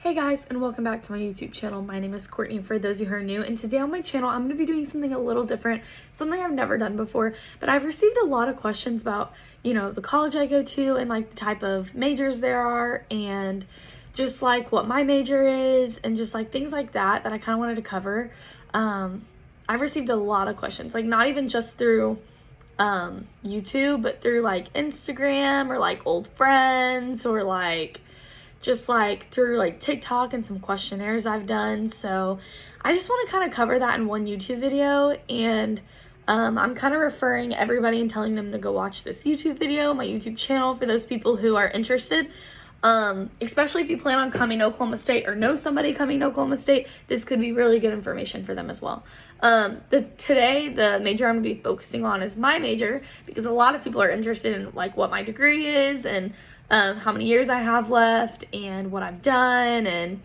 Hey guys, and welcome back to my YouTube channel. My name is Courtney for those of you who are new, and today on my channel I'm going to be doing something a little different, something I've never done before, but I've received a lot of questions about, the college I go to and like the type of majors there are and just like what my major is and just like things like that I kind of wanted to cover. I've received a lot of questions, like not even just through YouTube, but through like Instagram or like old friends or like just like through like TikTok and some questionnaires I've done. So I just want to kind of cover that in one YouTube video, and I'm kind of referring everybody and telling them to go watch this YouTube video, my YouTube channel, for those people who are interested. Especially if you plan on coming to Oklahoma State or know somebody coming to Oklahoma State, this could be really good information for them as well. Today, the major I'm going to be focusing on is my major, because a lot of people are interested in like what my degree is and how many years I have left and what I've done and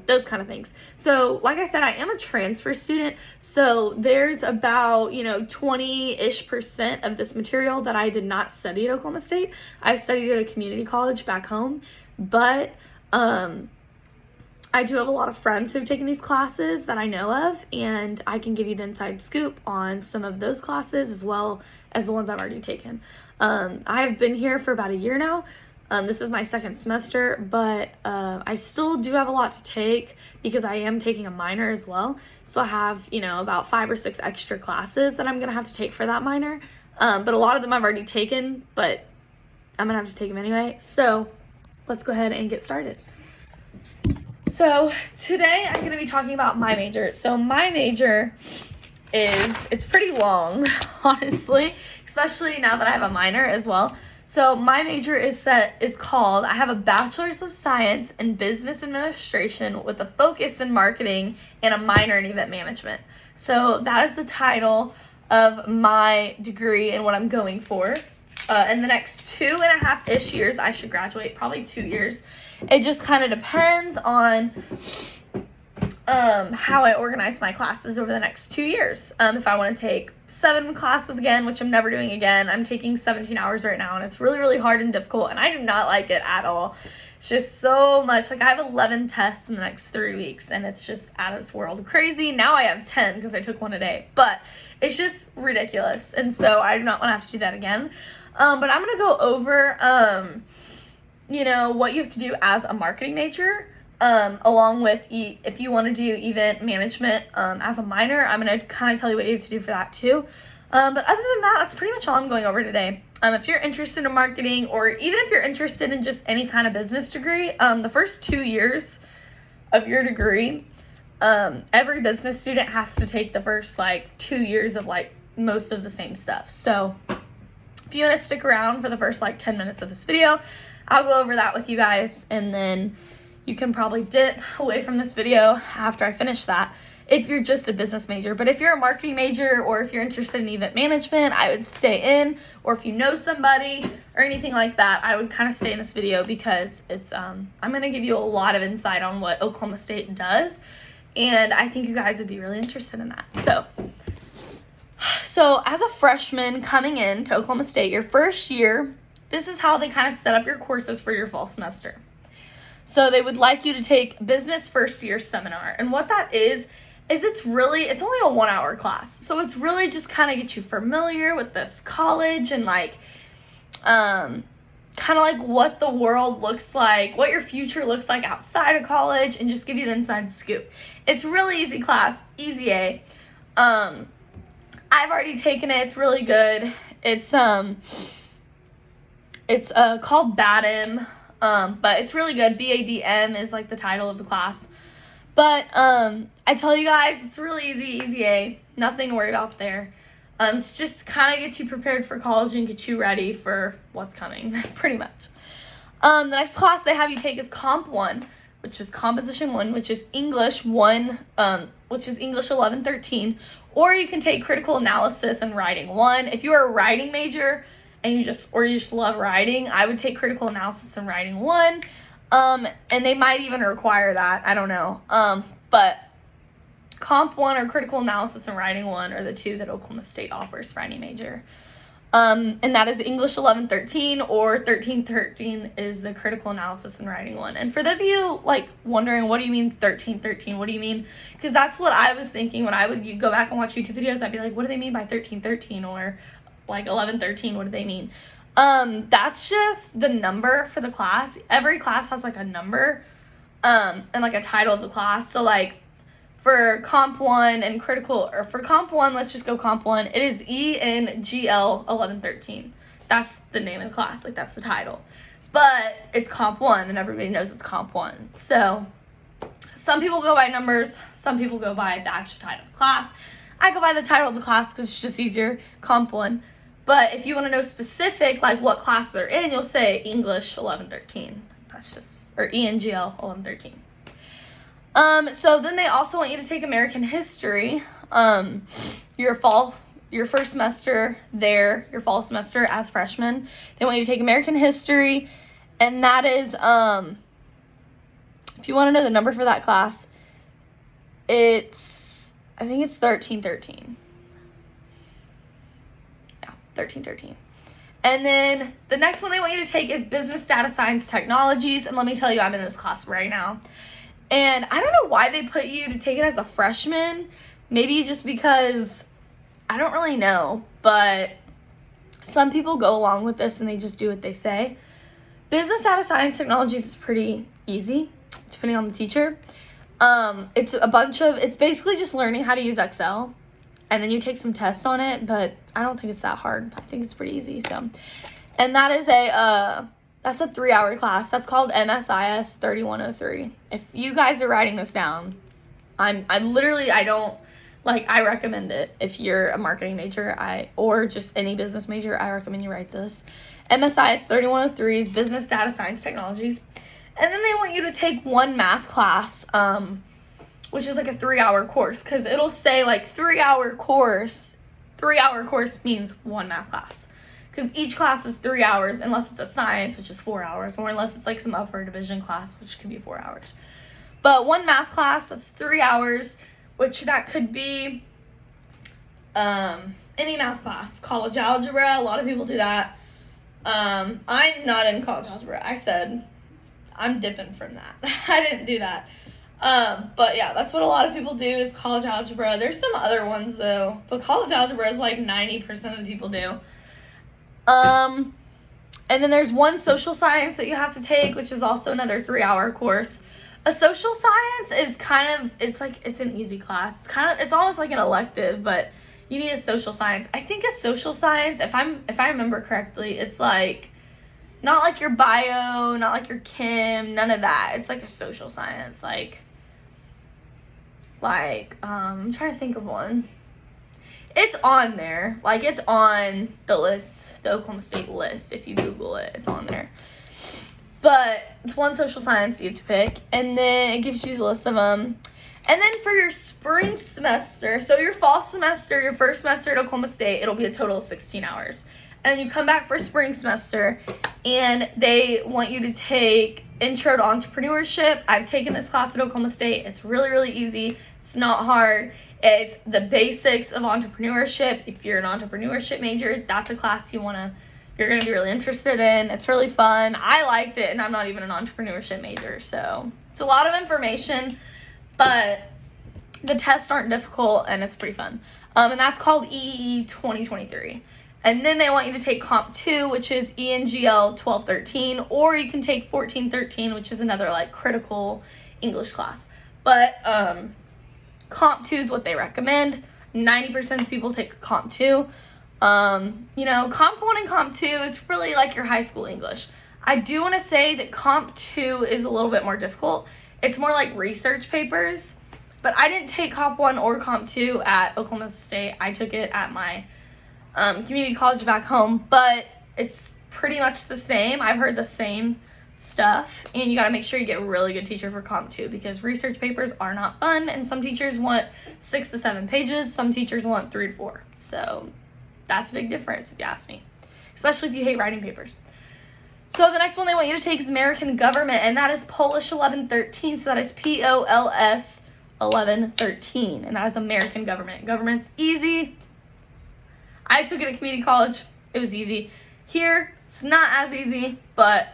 those kind of things. So like I said, I am a transfer student, so there's about 20-ish% of this material that I did not study at Oklahoma State. I studied at a community college back home, but I do have a lot of friends who've taken these classes that I know of, and I can give you the inside scoop on some of those classes as well as the ones I've already taken. I have been here for about a year now. This is my second semester, but I still do have a lot to take because I am taking a minor as well. So I have, about 5 or 6 extra classes that I'm going to have to take for that minor. But a lot of them I've already taken, but I'm going to have to take them anyway. So let's go ahead and get started. So today I'm going to be talking about my major. So my major it's pretty long, honestly, especially now that I have a minor as well. So my major is called, I have a Bachelor's of Science in Business Administration with a focus in marketing and a minor in event management. So that is the title of my degree and what I'm going for. In the next 2.5-ish years, I should graduate, probably 2 years. It just kind of depends on how I organize my classes over the next 2 years. If I want to take 7 classes again, which I'm never doing again, I'm taking 17 hours right now, and it's really, really hard and difficult, and I do not like it at all. It's just so much. Like, I have 11 tests in the next 3 weeks, and it's just out of this world crazy. Now I have 10 because I took one a day, but it's just ridiculous, and so I do not want to have to do that again. But I'm going to go over, what you have to do as a marketing major. Along with if you want to do event management as a minor, I'm going to kind of tell you what you have to do for that too. But other than that, that's pretty much all I'm going over today. If you're interested in marketing, or even if you're interested in just any kind of business degree, the first 2 years of your degree, every business student has to take the first 2 years of most of the same stuff. So if you want to stick around for the first 10 minutes of this video, I'll go over that with you guys, and then you can probably dip away from this video after I finish that if you're just a business major. But if you're a marketing major, or if you're interested in event management, I would stay in. Or if you know somebody or anything like that, I would kind of stay in this video, because it's I'm going to give you a lot of insight on what Oklahoma State does, and I think you guys would be really interested in that. So as a freshman coming in to Oklahoma State, your first year, this is how they kind of set up your courses for your fall semester. So they would like you to take business first year seminar. And what that is it's only a 1-hour class. So it's really just kind of get you familiar with this college and kind of like what the world looks like, what your future looks like outside of college, and just give you the inside scoop. It's really easy class, easy A. I've already taken it. It's really good. It's called BADM. But it's really good. BADM is the title of the class. But I tell you guys, it's really easy A. Nothing to worry about there. It's just kind of get you prepared for college and get you ready for what's coming, pretty much. The next class they have you take is Comp 1, which is Composition 1, which is English 1, which is English 11-13. Or you can take Critical Analysis and Writing 1. If you are a writing major, and you just love writing, I would take Critical Analysis and Writing 1, and they might even require that, I don't know, but Comp 1 or Critical Analysis and Writing 1 are the two that Oklahoma State offers for any major. And that is English 1113, or 1313 is the critical analysis and writing one. And for those of you like wondering, what do you mean 1313? What do you mean? Because that's what I was thinking when I would go back and watch YouTube videos. I'd be like, what do they mean by 1313, or like 1113? What do they mean? That's just the number for the class. Every class has like a number, and like a title of the class. So like for Comp 1 and critical, or for Comp 1, let's just go Comp 1. It is ENGL 1113. That's the name of the class. Like, that's the title. But it's Comp 1, and everybody knows it's Comp 1. So some people go by numbers. Some people go by the actual title of the class. I go by the title of the class because it's just easier, Comp 1. But if you want to know specific, like what class they're in, you'll say English 1113. That's just, or ENGL 1113. So then they also want you to take American history, your first semester there, your fall semester as freshmen. They want you to take American history, and that is, if you want to know the number for that class, I think it's 1313. Yeah, 1313. And then the next one they want you to take is business, data science, technologies, and let me tell you, I'm in this class right now. And I don't know why they put you to take it as a freshman. Maybe just because, I don't really know. But some people go along with this and they just do what they say. Business, data science, technologies is pretty easy, depending on the teacher. It's basically just learning how to use Excel. And then you take some tests on it, but I don't think it's that hard. I think it's pretty easy. So, and that is that's a 3-hour class. That's called MSIS 3103. If you guys are writing this down, I recommend it. If you're a marketing major, or just any business major, I recommend you write this. MSIS 3103 is business, data science, technologies. And then they want you to take one math class, which is like a 3-hour course, because it'll say like 3-hour course. 3-hour course means one math class. Because each class is 3 hours, unless it's a science, which is 4 hours, or unless it's like some upper division class, which can be 4 hours. But one math class, that's 3 hours, which that could be any math class. College algebra, a lot of people do that. I'm not in college algebra. I said I'm dipping from that. I didn't do that. But yeah, that's what a lot of people do is college algebra. There's some other ones though, but college algebra is like 90% of the people do. And then there's one social science that you have to take, which is also another 3-hour course. A social science is it's an easy class. It's almost like an elective, but you need a social science. I think a social science, if I remember correctly, it's like not like your bio, not like your chem, none of that. It's like a social science, I'm trying to think of one. It's on there. Like, it's on the list, the Oklahoma State list. If you Google it, it's on there. But it's one social science you have to pick, and then it gives you the list of them. And then for your spring semester, so your fall semester, your first semester at Oklahoma State, it'll be a total of 16 hours. And you come back for spring semester, and they want you to take Intro to Entrepreneurship. I've taken this class at Oklahoma State. It's really, really easy. It's not hard. It's the basics of entrepreneurship. If you're an entrepreneurship major, that's a class you're going to be really interested in. It's really fun. I liked it, and I'm not even an entrepreneurship major, so it's a lot of information, but the tests aren't difficult, and it's pretty fun. And that's called EEE 2023. And then they want you to take Comp 2, which is ENGL 1213, or you can take 1413, which is another like critical English class. But Comp 2 is what they recommend. 90% of people take Comp 2. Comp 1 and Comp 2, it's really like your high school English. I do want to say that Comp 2 is a little bit more difficult. It's more like research papers. But I didn't take Comp 1 or Comp 2 at Oklahoma State. I took it at my community college back home. But it's pretty much the same. I've heard the same stuff, and you got to make sure you get a really good teacher for Comp 2, because research papers are not fun, and some teachers want 6 to 7 pages, some teachers want 3 to 4, so that's a big difference if you ask me, especially if you hate writing papers. So the next one they want you to take is American Government, and that is Polish 1113, so that is POLS 1113, and that is American Government. Government's easy. I took it at community college. It was easy. Here, it's not as easy, but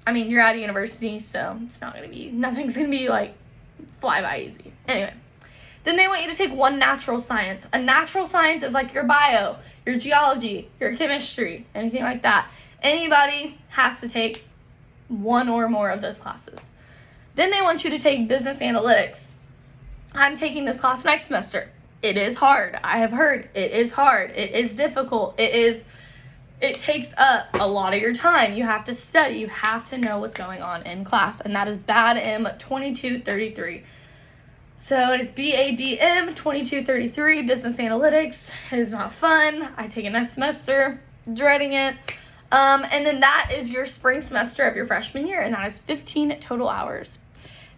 I mean, you're at a university, so nothing's gonna be like fly by easy. Anyway, then they want you to take one natural science. A natural science is like your bio, your geology, your chemistry, anything like that. Anybody has to take one or more of those classes. Then they want you to take business analytics. I'm taking this class next semester. It is hard. I have heard it is hard. It is difficult. It takes up a lot of your time. You have to study. You have to know what's going on in class. And that is BADM 2233. So it is BADM 2233, Business Analytics. It is not fun. I take it next semester. Dreading it. And then that is your spring semester of your freshman year. And that is 15 total hours.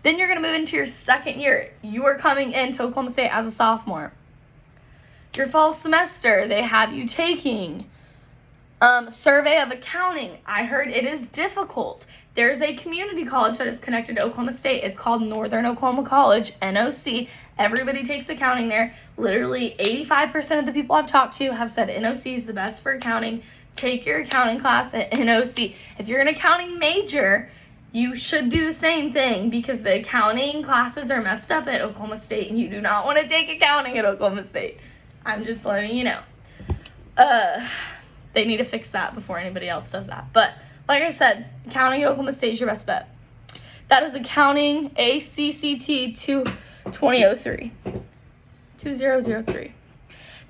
Then you're going to move into your second year. You are coming into Oklahoma State as a sophomore. Your fall semester, they have you taking survey of accounting. I heard it is difficult. There's a community college that is connected to Oklahoma State. It's called Northern Oklahoma College, NOC. Everybody takes accounting there. Literally 85% of the people I've talked to have said NOC is the best for accounting. Take your accounting class at NOC. If you're an accounting major, you should do the same thing because the accounting classes are messed up at Oklahoma State and you do not want to take accounting at Oklahoma State. I'm just letting you know. They need to fix that before anybody else does that. But like I said, accounting at Oklahoma State is your best bet. That is accounting ACCT 2003.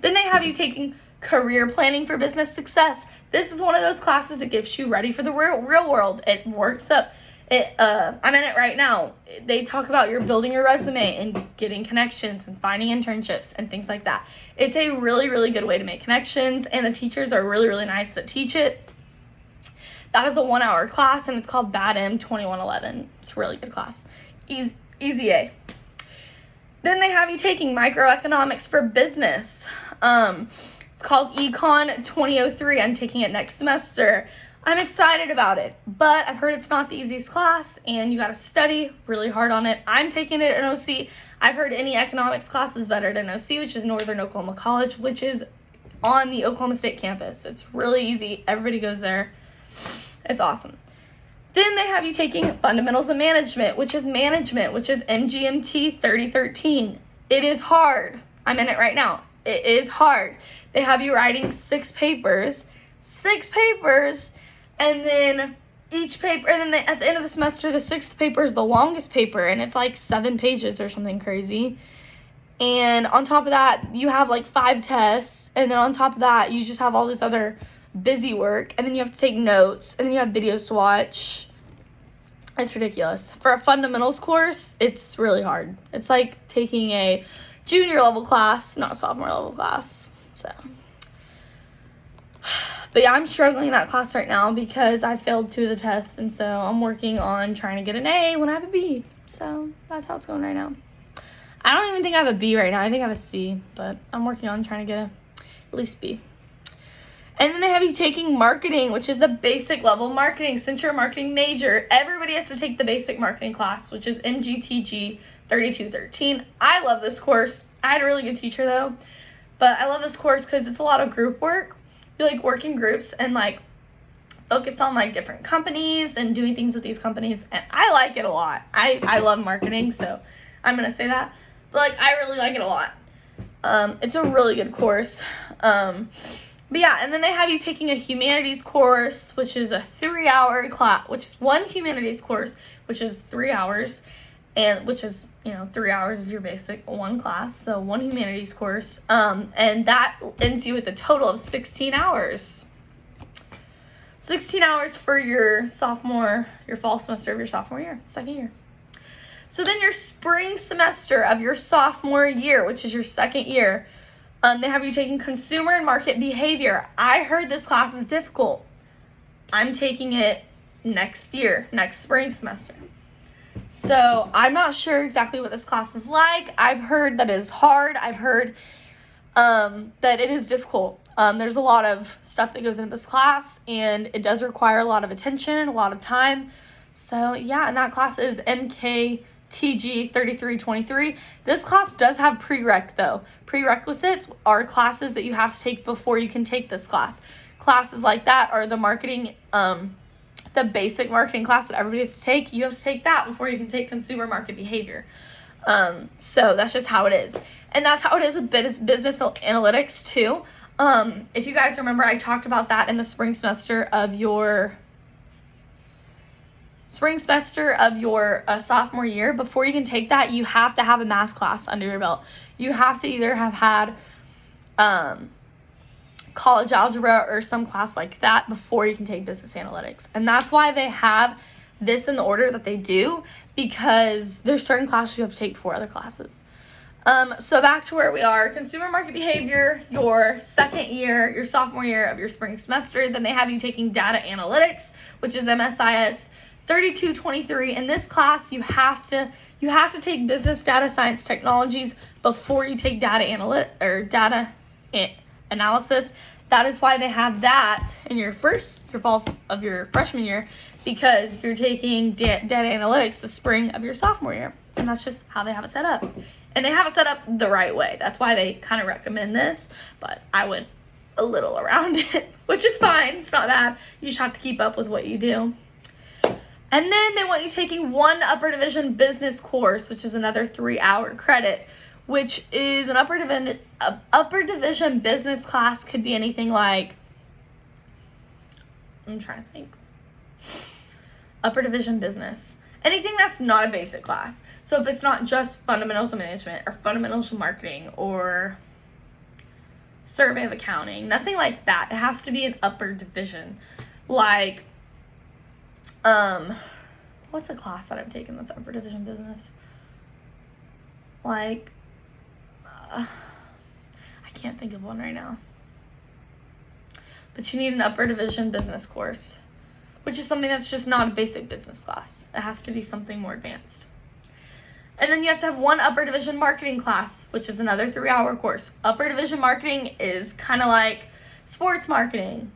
Then they have you taking career planning for business success. This is one of those classes that gets you ready for the real world. It works up. I'm in it right now. They talk about building your resume and getting connections and finding internships and things like that. It's a really, really good way to make connections, and the teachers are really, really nice that teach it. That is a 1-hour class, and it's called BADM 2111. It's a really good class. Easy A. Then they have you taking microeconomics for business. It's called Econ 2003. I'm taking it next semester. I'm excited about it, but I've heard it's not the easiest class, and you got to study really hard on it. I'm taking it at NOC. I've heard any economics class is better at NOC, which is Northern Oklahoma College, which is on the Oklahoma State campus. It's really easy. Everybody goes there. It's awesome. Then they have you taking Fundamentals of Management, which is MGMT 3013. It is hard. I'm in it right now. It is hard. They have you writing 6 papers, and then each paper, and then at the end of the semester, the 6th paper is the longest paper, and it's like 7 pages or something crazy. And on top of that, you have like 5 tests, and then on top of that, you just have all this other busy work, and then you have to take notes, and then you have videos to watch. It's ridiculous. For a fundamentals course, it's really hard. It's like taking a junior level class, not a sophomore level class. So, but yeah, I'm struggling in that class right now because I failed 2 of the tests, and so I'm working on trying to get an A when I have a B. So that's how it's going right now. I don't even think I have a B right now. I think I have a C, but I'm working on trying to get at least B. And then they have you taking marketing, which is the basic level marketing. Since you're a marketing major, everybody has to take the basic marketing class, which is MGTG 3213. I love this course. I had a really good teacher though, but I love this course because it's a lot of group work. You like work in groups and like focus on like different companies and doing things with these companies, and I like it a lot. I love marketing, so I'm gonna say that. But like I really like it a lot. It's a really good course. But yeah, and then they have you taking a humanities course, which is a 3-hour class, which is one humanities course, which is 3 hours, and which is, 3 hours is your basic one class, so one humanities course, and that ends you with a total of 16 hours. 16 hours for your fall semester of your sophomore year, second year. So then your spring semester of your sophomore year, which is your second year, they have you taking consumer and market behavior. I heard this class is difficult. I'm taking it next spring semester. So I'm not sure exactly what this class is like. I've heard that it is hard. I've heard that it is difficult. There's a lot of stuff that goes into this class, and it does require a lot of attention, a lot of time. So yeah, and that class is MKTG 3323. This class does have prereq though. Prerequisites are classes that you have to take before you can take this class. classes like that are the marketing, the basic marketing class that everybody has to take. You have to take that before you can take consumer market behavior. So that's just how it is. And that's how it is with business analytics too. If you guys remember, I talked about that in the spring semester of your sophomore year. Before you can take that, you have to have a math class under your belt. You have to either have had college algebra or some class like that before you can take business analytics. And that's why they have this in the order that they do, because there's certain classes you have to take before other classes. So back to where we are, consumer market behavior, your second year, your sophomore year of your spring semester. Then they have you taking data analytics, which is MSIS 3223. In this class, you have to take business data science technologies before you take data analysis. That is why they have that in your fall of your freshman year, because you're taking data analytics the spring of your sophomore year. And that's just how they have it set up. And they have it set up the right way. That's why they kind of recommend this, but I went a little around it, which is fine. It's not bad. You just have to keep up with what you do. And then they want you taking one upper division business course, which is another 3-hour credit, which is an upper division business class. Could be anything like, I'm trying to think, upper division business. Anything that's not a basic class. So if it's not just fundamentals of management or fundamentals of marketing or survey of accounting, nothing like that. It has to be an upper division. Like, what's a class that I've taken that's upper division business? Like, I can't think of one right now. But you need an upper division business course, which is something that's just not a basic business class. It has to be something more advanced. And then you have to have one upper division marketing class, which is another 3-hour course. Upper division marketing is kind of like sports marketing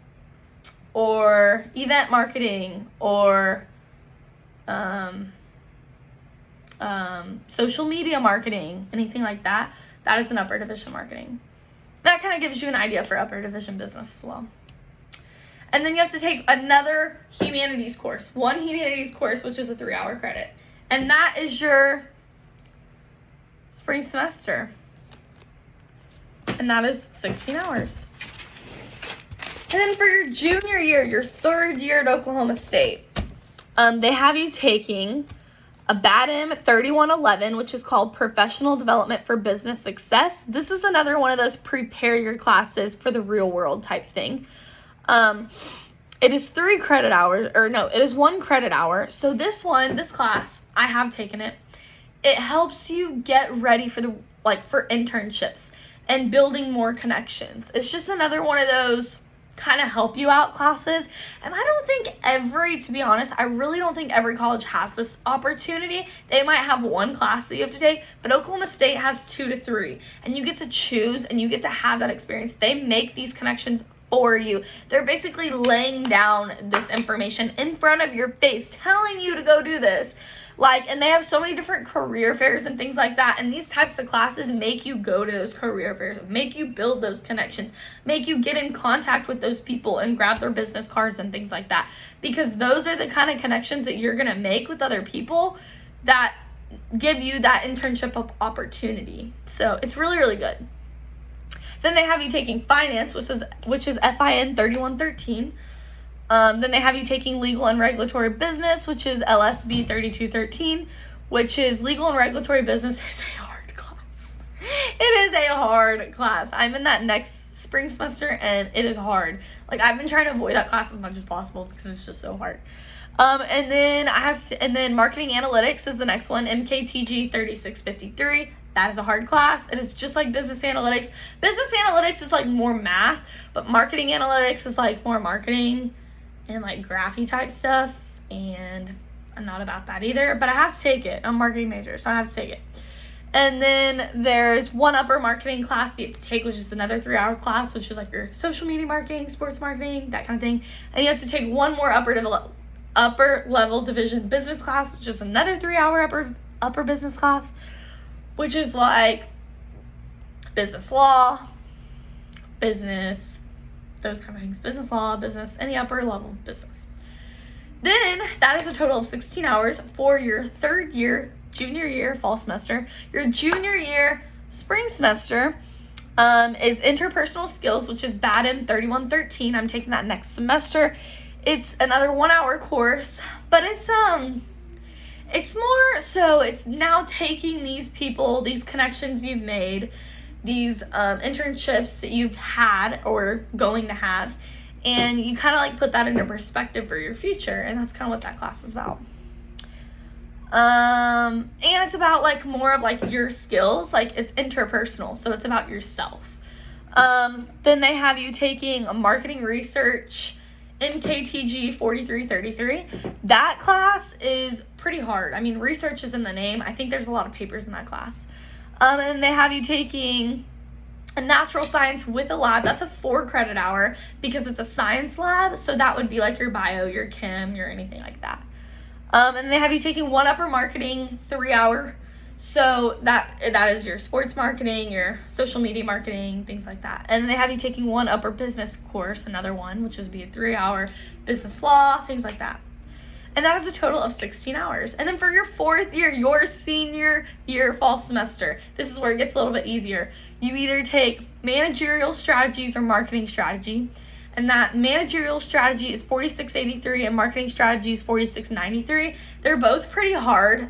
or event marketing or social media marketing, anything like that. That is an upper division marketing. That kind of gives you an idea for upper division business as well. And then you have to take another humanities course, one humanities course, which is a 3-hour credit. And that is your spring semester. And that is 16 hours. And then for your junior year, your third year at Oklahoma State, they have you taking a BADM 3111, which is called Professional Development for Business Success. This is another one of those prepare your classes for the real world type thing. It is 3 credit hours, or no, it is 1 credit hour. So this class, I have taken it. It helps you get ready for for internships and building more connections. It's just another one of those kind of help you out classes. And to be honest, I really don't think every college has this opportunity. They might have one class that you have to take, but Oklahoma State has 2 to 3, and you get to choose and you get to have that experience. They make these connections for you. They're basically laying down this information in front of your face, telling you to go do this. And they have so many different career fairs and things like that. And these types of classes make you go to those career fairs, make you build those connections, make you get in contact with those people and grab their business cards and things like that. Because those are the kind of connections that you're going to make with other people that give you that internship opportunity. So it's really, really good. Then they have you taking finance, which is FIN 3113. Then they have you taking legal and regulatory business, which is LSB 3213, which is legal and regulatory business is a hard class. It is a hard class. I'm in that next spring semester and it is hard. I've been trying to avoid that class as much as possible because it's just so hard. And then marketing analytics is the next one, MKTG 3653. That is a hard class. It is just like business analytics. Business analytics is more math, but marketing analytics is more marketing and graphy type stuff. And I'm not about that either, but I have to take it. I'm a marketing major, so I have to take it. And then there's one upper marketing class that you have to take, which is another 3-hour class, which is your social media marketing, sports marketing, that kind of thing. And you have to take one more upper level division business class, which is another 3-hour upper business class, which is business law, business those kind of things. Business law, business, any upper level business. Then that is a total of 16 hours for your third year, junior year, fall semester. Your junior year, spring semester is interpersonal skills, which is BADM 3113. I'm taking that next semester. It's another 1 hour course, but it's more so it's now taking these people, these connections you've made, these internships that you've had or going to have, and you kind of like put that into perspective for your future, and that's kind of what that class is about. And it's about like more of like your skills, like it's interpersonal, so it's about yourself. Then they have you taking a marketing research, MKTG 4333. That class is pretty hard. I mean, research is in the name. I think there's a lot of papers in that class. And they have you taking a natural science with a lab. That's a 4 credit hour because it's a science lab. So that would be like your bio, your chem, your anything like that. And they have you taking 1 upper marketing 3 hour. So that is your sports marketing, your social media marketing, things like that. And they have you taking 1 upper business course, another one, which would be a 3 hour business law, things like that. And that is a total of 16 hours. And then for your 4th year, your senior year fall semester, this is where it gets a little bit easier. You either take managerial strategies or marketing strategy. And that managerial strategy is 4683 and marketing strategy is 4693. They're both pretty hard.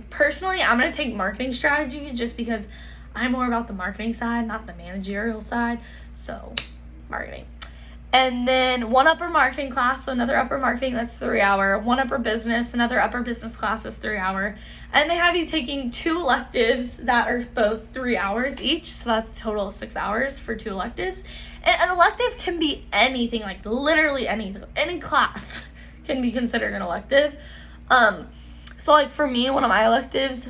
Personally, I'm going to take marketing strategy just because I'm more about the marketing side, not the managerial side. So, marketing. And then 1 upper marketing class, so another upper marketing, that's 3 hour. 1 upper business, another upper business class is 3 hour. And they have you taking 2 electives that are both 3 hours each. So that's a total of 6 hours for 2 electives. And an elective can be anything, like literally anything. Any class can be considered an elective. So like for me, one of my electives,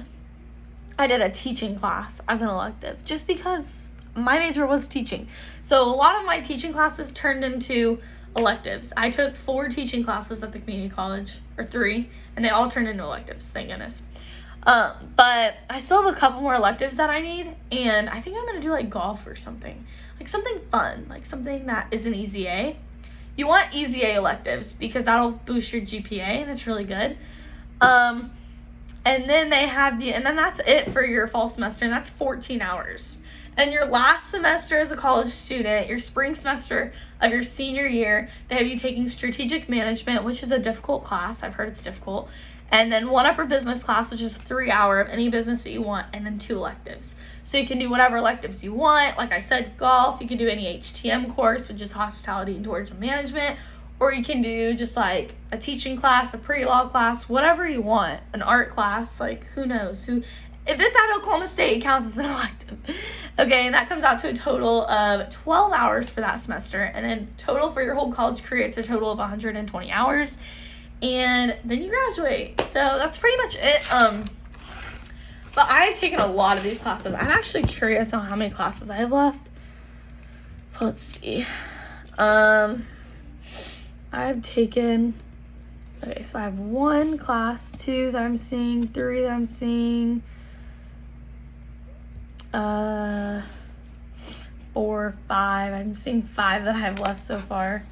I did a teaching class as an elective just because my major was teaching. So a lot of my teaching classes turned into electives. I took 4 teaching classes at the community college, or 3, and they all turned into electives, thank goodness. But I still have a couple more electives that I need, and I think I'm going to do like golf or something. Like something fun, like something that is an easy A. You want easy A electives because that'll boost your GPA and it's really good. And then they have and then that's it for your fall semester, and that's 14 hours. And your last semester as a college student, your spring semester of your senior year, they have you taking strategic management, which is a difficult class. I've heard it's difficult. And then 1 upper business class, which is 3 hour of any business that you want, and then 2 electives. So you can do whatever electives you want. Like I said, golf, you can do any HTM course, which is hospitality and tourism management, or you can do just like a teaching class, a pre-law class, whatever you want, an art class, like who knows who. If it's at Oklahoma State, it counts as an elective. Okay, and that comes out to a total of 12 hours for that semester. And then total for your whole college career, it's a total of 120 hours. And then you graduate. So that's pretty much it. But I've taken a lot of these classes. I'm actually curious on how many classes I have left. So let's see. I've taken... Okay, so I have 1 class, 2 that I'm seeing, 3 that I'm seeing, 4, 5. I'm seeing 5 that I have left so far.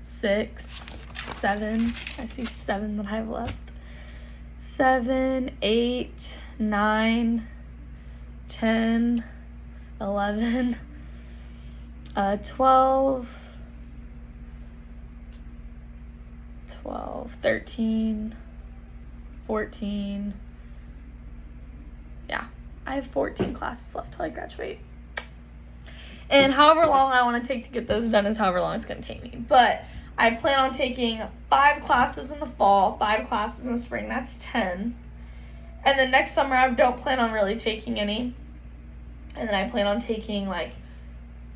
6, 7. I see 7 that I have left. 7, 8, 9, 10, 11, 12, 13, 14. Yeah, I have 14 classes left till I graduate. And however long I want to take to get those done is however long it's going to take me. But I plan on taking 5 classes in the fall, 5 classes in the spring. That's 10. And then next summer I don't plan on really taking any. And then I plan on taking like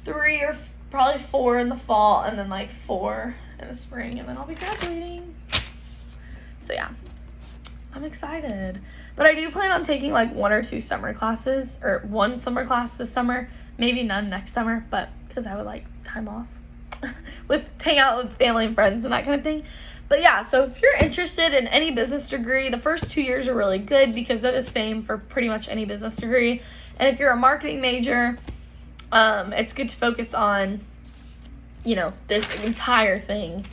3 or probably 4 in the fall, and then like 4 in the spring, and then I'll be graduating. So yeah, I'm excited. But I do plan on taking like 1 or 2 summer classes, or 1 summer class this summer, maybe none next summer, but because I would like time off with hang out with family and friends and that kind of thing. But yeah, so if you're interested in any business degree, the first 2 years are really good because they're the same for pretty much any business degree. And if you're a marketing major, it's good to focus on you know, this entire thing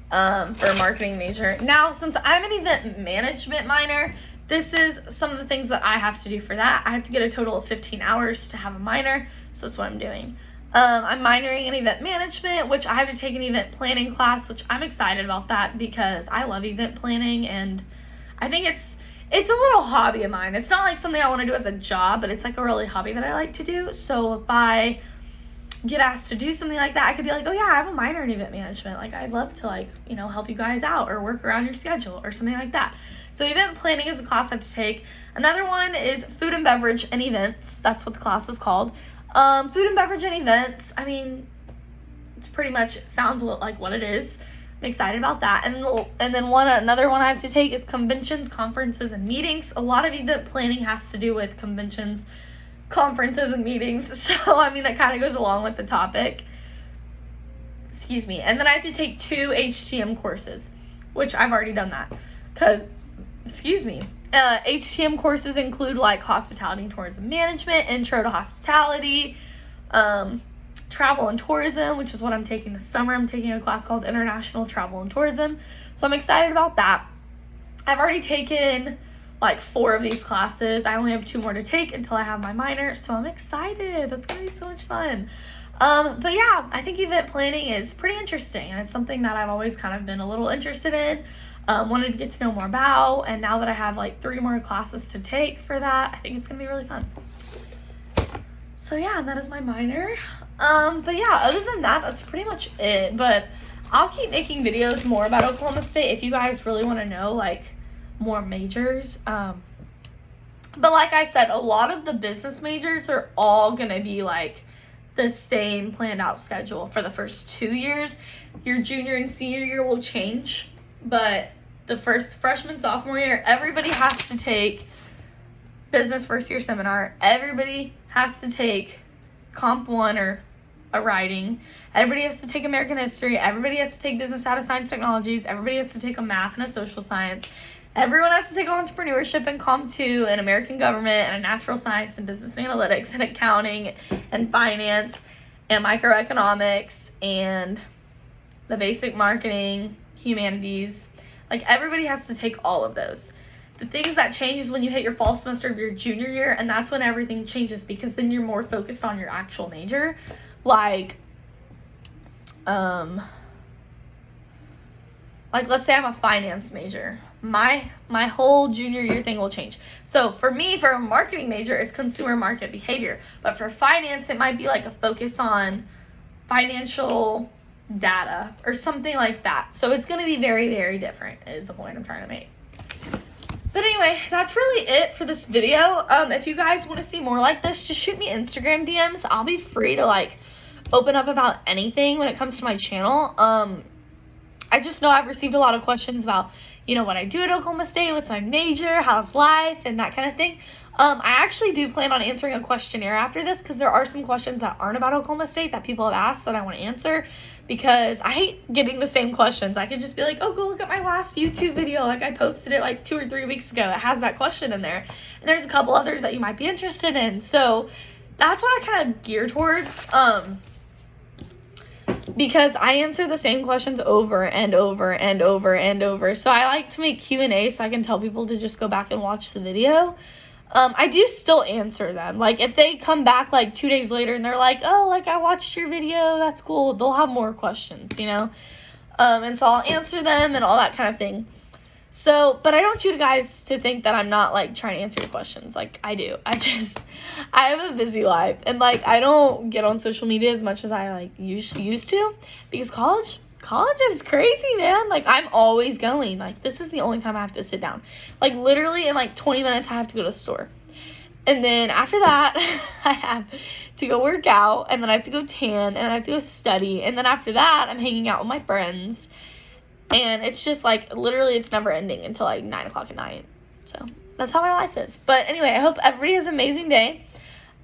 for a marketing major. Now, since I'm an event management minor, this is some of the things that I have to do for that. I have to get a total of 15 hours to have a minor, so that's what I'm doing. I'm minoring in event management, which I have to take an event planning class, which I'm excited about that because I love event planning, and I think it's a little hobby of mine. It's not like something I want to do as a job, but it's like a really hobby that I like to do. So if I get asked to do something like that, I could be like, oh yeah, I have a minor in event management. Like, I'd love to, like, you know, help you guys out or work around your schedule or something like that. So event planning is a class I have to take. Another one is food and beverage and events. That's what the class is called. Food and beverage and events, I mean, it's pretty much sounds like what it is. I'm excited about that. And then another one I have to take is conventions, conferences, and meetings. A lot of event planning has to do with conventions, conferences, and meetings. So, I mean, that kind of goes along with the topic. Excuse me. And then I have to take 2 HTM courses, which I've already done that. Because, HTM courses include like hospitality and tourism management, intro to hospitality, travel and tourism, which is what I'm taking this summer. I'm taking a class called International Travel and Tourism. So I'm excited about that. I've already taken like 4 of these classes. I only have 2 more to take until I have my minor. So I'm excited. That's going to be so much fun. But yeah, I think event planning is pretty interesting. And it's something that I've always kind of been a little interested in. Wanted to get to know more about, and now that I have like 3 more classes to take for that, I think it's gonna be really fun. So yeah, and that is my minor. But yeah, other than that, that's pretty much it. But I'll keep making videos more about Oklahoma State if you guys really want to know like more majors. But like I said, a lot of the business majors are all gonna be like the same planned out schedule for the first 2 years. Your junior and senior year will change, but the first freshman, sophomore year, everybody has to take business first year seminar. Everybody has to take Comp 1 or a writing. Everybody has to take American history. Everybody has to take business data science technologies. Everybody has to take a math and a social science. Everyone has to take entrepreneurship and Comp 2 and American government and natural science and business analytics and accounting and finance and microeconomics and the basic marketing, humanities. Like, everybody has to take all of those. The things that change is when you hit your fall semester of your junior year, and that's when everything changes because then you're more focused on your actual major. Like let's say I'm a finance major. My whole junior year thing will change. So for me, for a marketing major, it's consumer market behavior. But for finance, it might be like a focus on financial data or something like that. So it's going to be very, very different is the point I'm trying to make. But anyway, that's really it for this video. If you guys want to see more like this, just shoot me Instagram DMs. I'll be free to like open up about anything when it comes to my channel. I just know I've received a lot of questions about, you know, what I do at Oklahoma State, what's my major, how's life, and that kind of thing. I actually do plan on answering a questionnaire after this because there are some questions that aren't about Oklahoma State that people have asked that I want to answer because I hate getting the same questions. I could just be like, oh, go look at my last YouTube video. Like, I posted it like 2 or 3 weeks ago. It has that question in there. And there's a couple others that you might be interested in. So that's what I kind of gear towards. Because I answer the same questions over and over and over and over. So I like to make Q&A so I can tell people to just go back and watch the video. I do still answer them. Like, if they come back, like, 2 days later and they're like, oh, like, I watched your video, that's cool. They'll have more questions, you know? And so I'll answer them and all that kind of thing. So, but I don't want you guys to think that I'm not, like, trying to answer your questions. Like, I do. I have a busy life. And, like, I don't get on social media as much as I, like, used to. Because college is crazy, man. Like, I'm always going. Like, this is the only time I have to sit down. Like, literally in, like, 20 minutes, I have to go to the store. And then after that, I have to go work out. And then I have to go tan. And then I have to go study. And then after that, I'm hanging out with my friends. And it's just, like, literally it's never ending until, like, 9 o'clock at night. So, that's how my life is. But anyway, I hope everybody has an amazing day.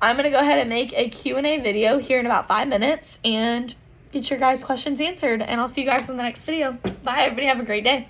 I'm going to go ahead and make a Q&A video here in about 5 minutes and get your guys' questions answered. And I'll see you guys in the next video. Bye, everybody. Have a great day.